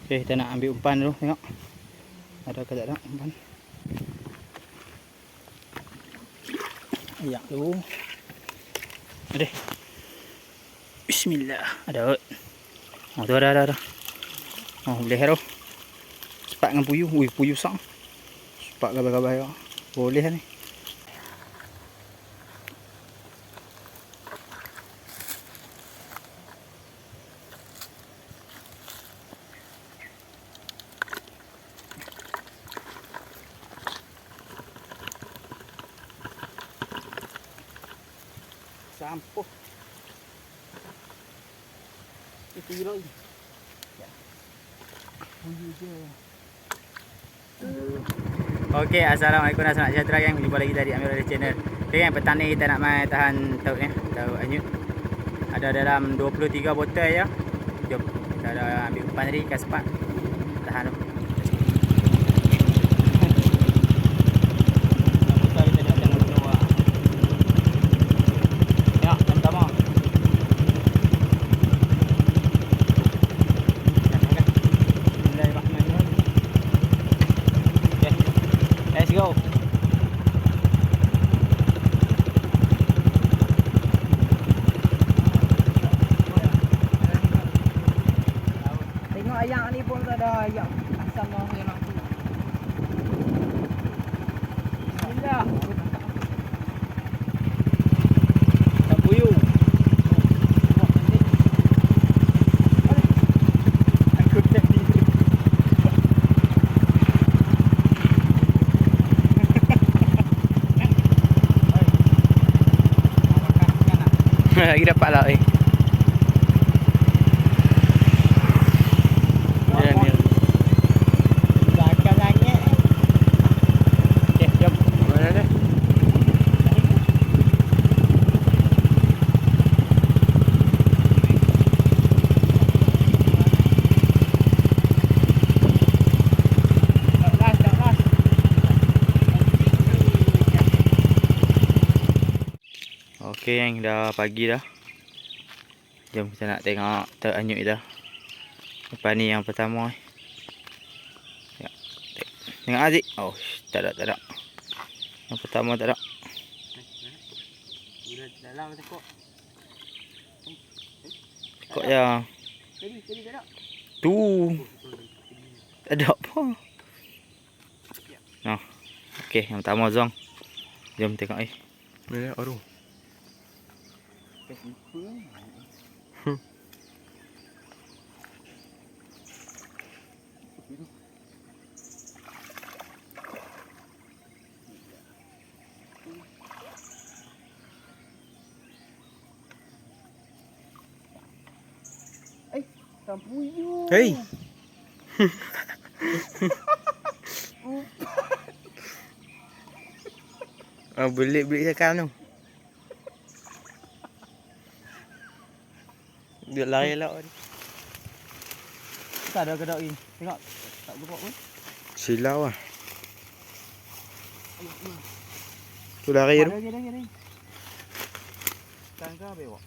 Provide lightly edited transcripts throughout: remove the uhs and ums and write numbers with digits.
Okay, kita nak ambil umpan dulu, tengok ada ke tak ada umpan. Ayak dulu. Ada. Bismillah. Ada. Oh tu ada. Oh boleh tu. Sepak dengan puyuh. Ui puyuh sang. Sepak gabai-gabai. Boleh ni. Sampuh. Itu lagi. Ya. Okey, assalamualaikum dan selamat sejahtera gang. Jumpa lagi dari Amir Ali Channel. Okey gang, petang ni kita nak main tahan taut ni, taut anyut. Ada dalam 23 botol ya. Jom kita dah ambil umpan tadi kat sepak. Tahan tu. Let's go. Tengok ayak ni pun tak ada ayak. Asam dah memang tu. Bismillah. Tak puyuh. Lagi dapat lah Belakang langit. Okay, jom. Mana dia? Okey yang dah pagi dah. Jom kita nak tengok teranyut dah. Lepas ni yang pertama. Ya. Tengok Aziz. Oh, tak ada. Yang pertama tak ada. Dalam tekuk. Tekuk ya. Tadi tak ada. Tu. Tak ada apa. Nah. Okey, yang pertama Zong. Jom tengok Mana aduh. Puyuh. Hei. Belit-belit cakap tu. Dia lari elok ni. Tak ada kedok ni. Tengok. Tak berok pun. Silau ah. Tu lari tu. Lagi. Kan kau bewak.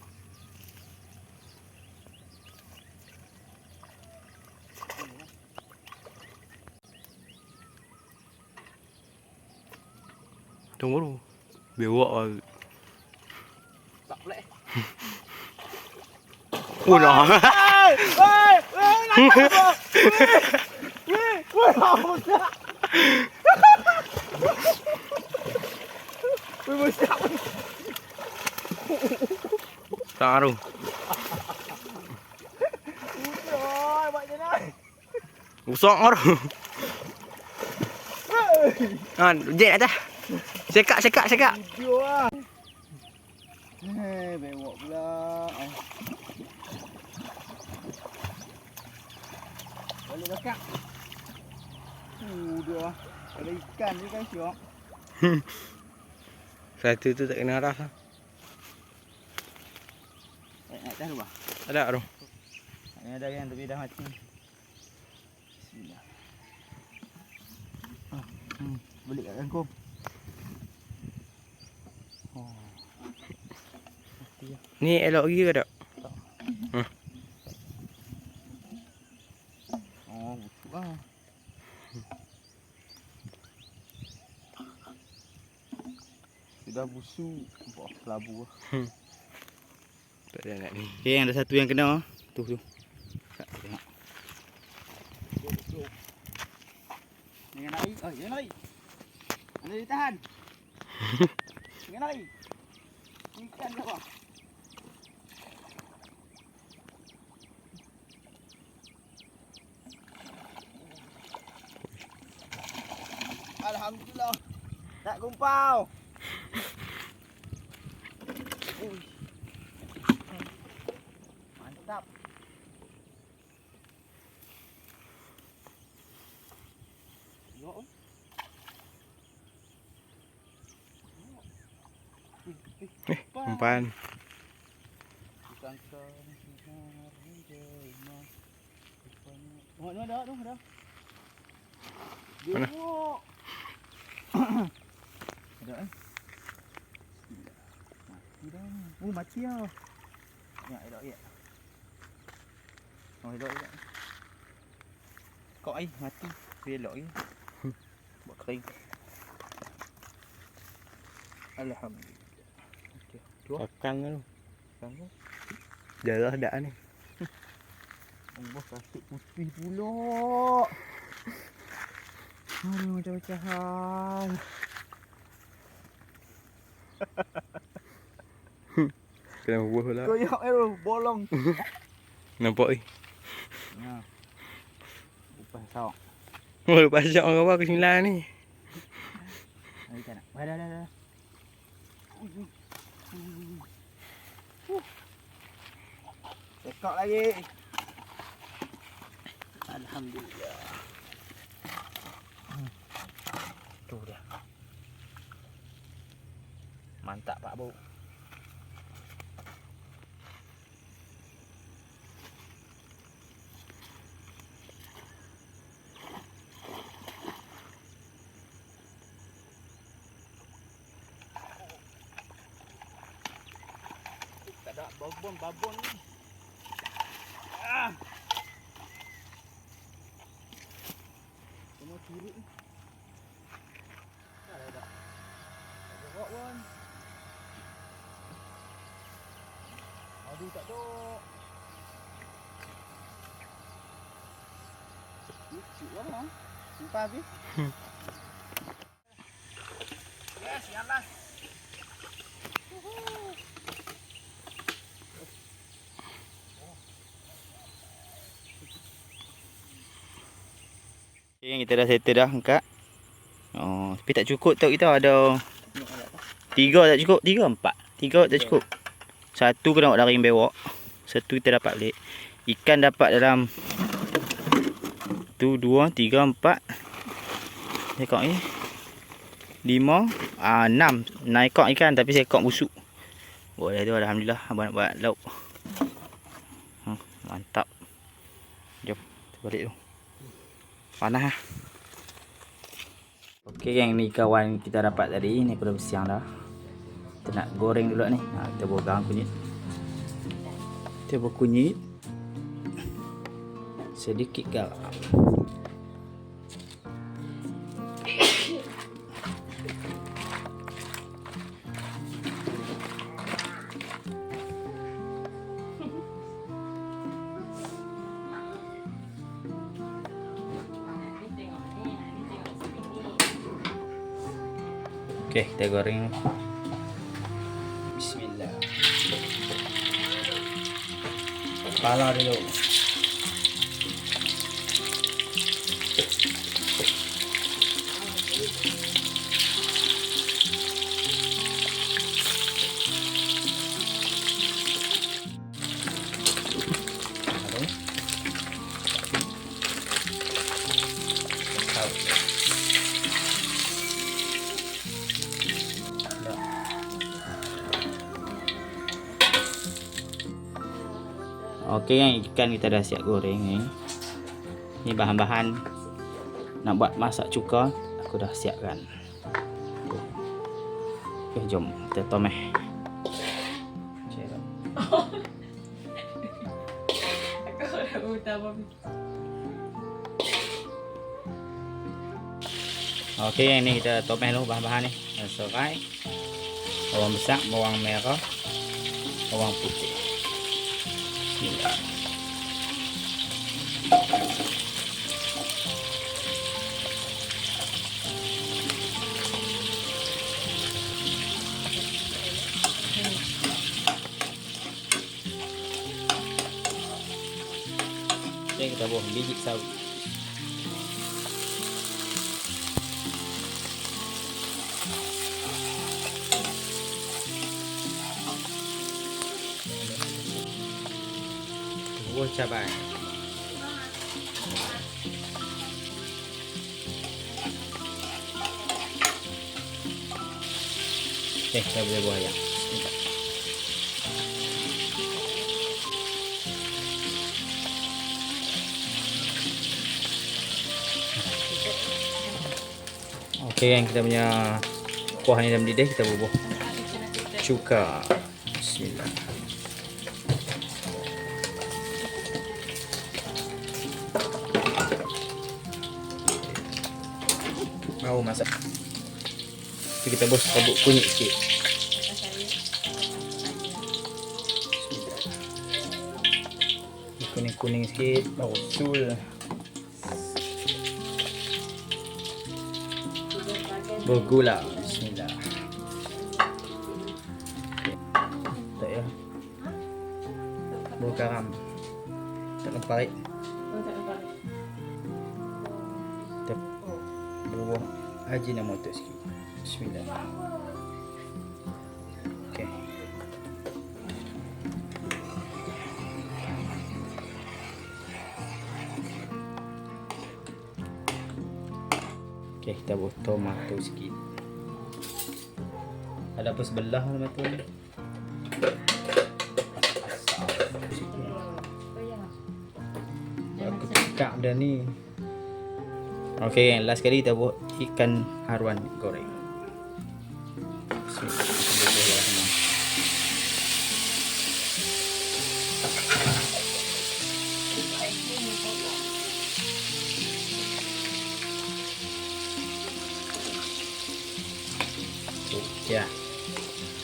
Tunggu dulu. Bewak ah. Tak boleh. Oh nah. Tak aru. Usok aru. Ah, jet atas. Sekak. Video ah. Bewak pula. Boleh dekat. Dia. Ada ikan ni kan syok. Satu tu tak kena arah. Naik atas tu bah. Ada aru. Ini ada yang tapi dah mati. Bismillah. Balik kat kangkung. Oh. Ni elok lagi ke tak? Oh, Sudah busuk. Nampak kelabu lah. Tak ada nak ni. Okey, yang ada satu yang kena. Tu. Kak tengok. Jangan lari. Oh, jangan lari. Anda ditahan. Jangan lari. Ikan ke apa? Alhamdulillah. Tak gumpau. Mantap. Yo. Umpan. Oh, ada. Mana? Ada eh. Mati dah ni. Oh, mati ah. Ya, elok ya. Oh, elok. Kau ai mati. Elok ya. Buat kering. Alhamdulillah. Okey. Dua. Makan tu. Kan tu. Jarah dak ni. Allah kasut putih pula. Aduh, macam-macam hal. Kena buah pula. Koyak Aero, bolong. Nampak ni. Ya. Upah sawak. Oh, lepas jam orang apa ke 9 ni. Mari tak nak. Dah. Cekak lagi. Alhamdulillah. Tu dia. Mantap Pak Bu. Tak ada babon ni. Semua turut ni. Tak ada. Tak ada pun. Aduh, tak ada. Cik lama. Simpan habis. Yes, yang last. Okay, kita dah settle dah angkat. Oh, tapi tak cukup tau kita ada 3 tak cukup, 3 4. 3 tak cukup. Satu kena buat daring bewok. Satu kita dapat balik. Ikan dapat dalam tu 2 3 4. Ekor ni 5 6 ekor ikan tapi seekor busuk. Boleh tu alhamdulillah abang nak buat lauk. Mantap. Jom kita balik tu. Panas lah. Okey gang, ni kawan kita dapat tadi. Ni aku dah bersiang dah. Kita nak goreng dulu ni. Kita bogang kunyit. Kita berkunyit. Sedikit garam. Okey, kita goreng. Bismillah. Pala dulu. Okey, yang ikan kita dah siap goreng ni. Ni bahan-bahan nak buat masak cuka aku dah siapkan. Okey, jom kita tomeh. Okey, yang ni kita tomeh dulu bahan-bahan ni. Serai, Bawang besar, bawang merah, bawang putih. Bismillah. Okay, kita buang biji sawi. Buah cabai. Okay, kita boleh buah ayam. Bismillah. Okey kan, kita punya kuah ni dah mendidih, kita bubuh cuka. Bismillah. Mau masak. Jadi kita bos kabut kunyit sikit. Kuning-kuning sikit, bau sul. Bergula. Bismillah. Tak ya. Bau garam. Tak lepas. Kita bubuh ajinomoto sikit. Bismillah. Okey. Okey, kita buat tomato sikit. Ada apa sebelah tomato ni? Aku cekak dah ni. Okey, last kali kita buat ikan haruan goreng. Bismillah. Kita bubuh lah semua. Ya.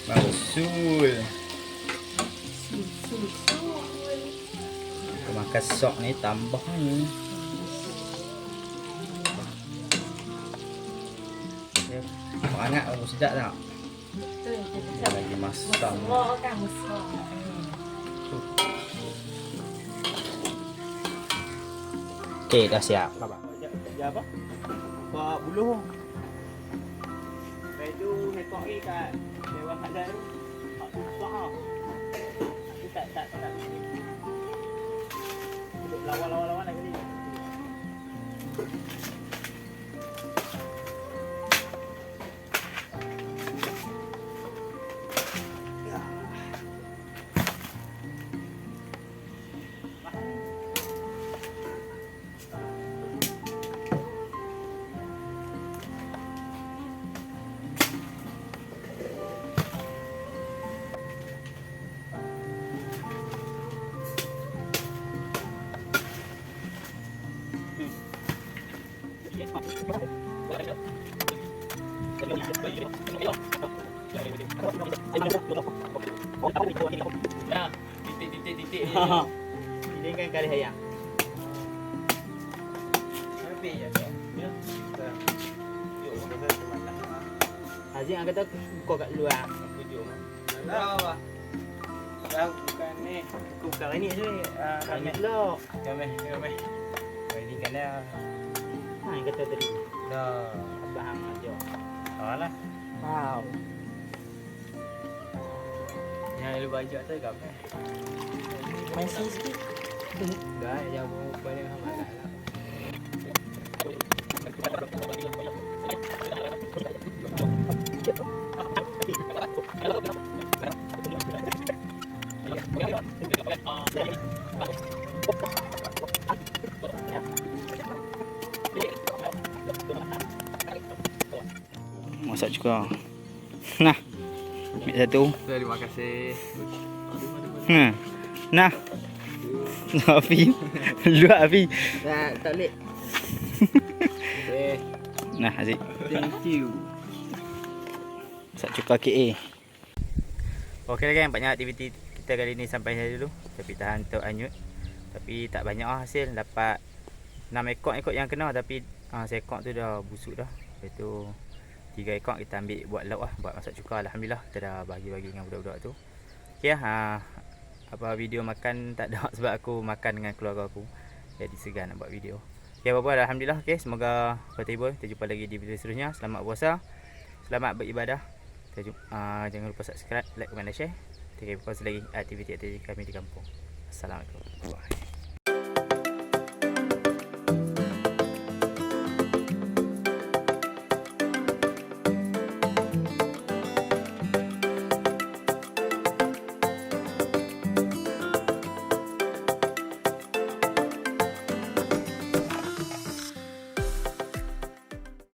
Bau sul. Kita makan sok ni tambah ni. Ya. Hangat bau sedap tak? Dia lagi masak. Okey, dah siap. Dia apa? Buat buluh. Lepas tu hekok ni kat dewan halal tu. Tak susah lah. Aku tak. Duduk lawan lagi ni. Nah, titik. Ini kan kari ayam. Habis je. Ya. Haji yang kata kau kat luar. Aku jom. Dah apa? Dah bukan ni. Aku kat ni je. Kami lo. Kami. Ini kan dia. Ha, yang kata tadi. Dah. Abang aja. Alah. Wow. Yang lu bajak tu kami. Masih sikit. Dah yang mau pada hamba lah. Masak juga. Nah. Ambil satu. Terima kasih. Nah. Afi. Luak Afi. Tak lek. Nah, Aziz. Thank you. Masak cuka KA. Okey lah gang, banyak aktiviti kita kali ni sampai sini dulu. Tapi tahan untuk anyut. Tapi tak banyak lah hasil. Dapat 6 ekor yang kena. Tapi seekor tu dah busuk dah. Lepas tu 3 ekor kita ambil buat lauk lah. Buat masak cuka. Alhamdulillah kita dah bagi-bagi dengan budak-budak tu. Okey lah. Apa video makan tak ada sebab aku makan dengan keluarga aku. Jadi segan nak buat video. Okey apa-apa alhamdulillah. Okey semoga berterhibur. Kita jumpa lagi di video seterusnya. Selamat puasa. Selamat beribadah. Jangan lupa subscribe, like, komen dan share. Kita akan berkongsi lagi aktiviti-aktiviti kami di kampung. Assalamualaikum. Bye.